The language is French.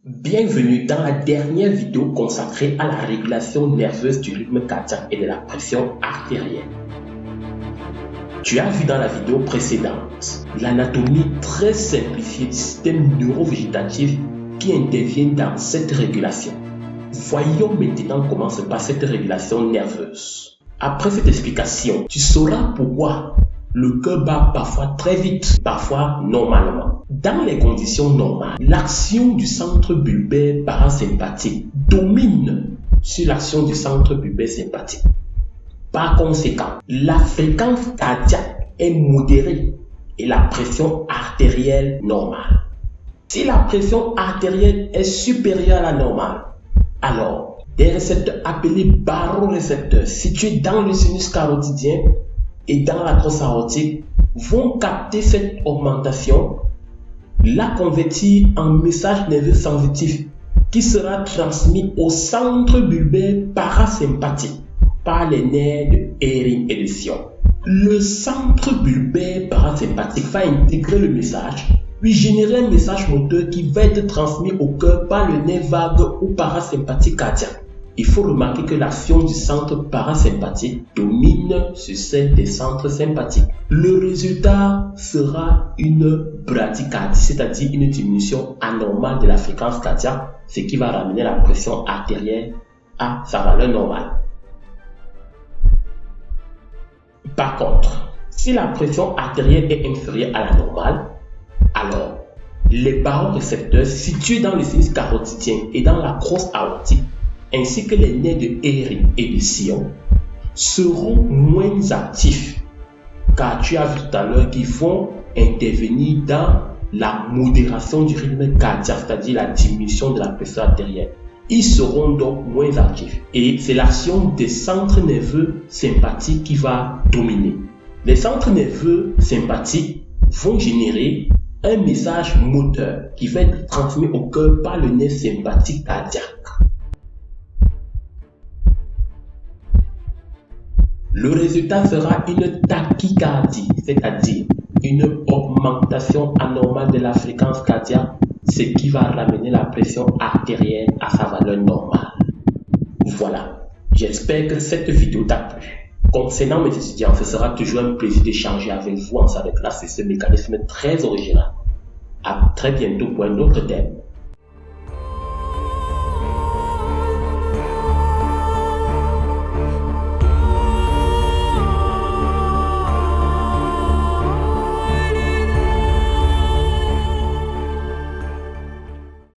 Bienvenue dans la dernière vidéo consacrée à la régulation nerveuse du rythme cardiaque et de la pression artérielle. Tu as vu dans la vidéo précédente l'anatomie très simplifiée du système neurovégétatif qui intervient dans cette régulation. Voyons maintenant comment se passe cette régulation nerveuse. Après cette explication, tu sauras pourquoi le cœur bat parfois très vite, parfois normalement. Dans les conditions normales, l'action du centre bulbaire parasympathique domine sur l'action du centre bulbaire sympathique. Par conséquent, la fréquence cardiaque est modérée et la pression artérielle normale. Si la pression artérielle est supérieure à la normale, alors des récepteurs appelés barorécepteurs situés dans le sinus carotidien et dans la crosse aortique vont capter cette augmentation, la convertir en message nerveux sensitif qui sera transmis au centre bulbaire parasympathique par les nerfs de Hering et de Sion. Le centre bulbaire parasympathique va intégrer le message, puis générer un message moteur qui va être transmis au cœur par le nerf vague ou parasympathique cardiaque. Il faut remarquer que l'action du centre parasympathique domine sur celle des centres sympathiques. Le résultat sera une bradycardie, c'est-à-dire une diminution anormale de la fréquence cardiaque, ce qui va ramener la pression artérielle à sa valeur normale. Par contre, si la pression artérielle est inférieure à la normale, alors les barorécepteurs situés dans le sinus carotidien et dans la crosse aortique ainsi que les nerfs de Hering et de Sion seront moins actifs car tu as vu tout à l'heure qu'ils vont intervenir dans la modération du rythme cardiaque, c'est-à-dire la diminution de la pression artérielle. Ils seront donc moins actifs et c'est l'action des centres nerveux sympathiques qui va dominer. Les centres nerveux sympathiques vont générer un message moteur qui va être transmis au cœur par le nerf sympathique cardiaque. Le résultat sera une tachycardie, c'est-à-dire une augmentation anormale de la fréquence cardiaque, ce qui va ramener la pression artérielle à sa valeur normale. Voilà, j'espère que cette vidéo t'a plu. Concernant mes étudiants, ce sera toujours un plaisir d'échanger avec vous en savant que là, c'est ce mécanisme très original. À très bientôt pour un autre thème.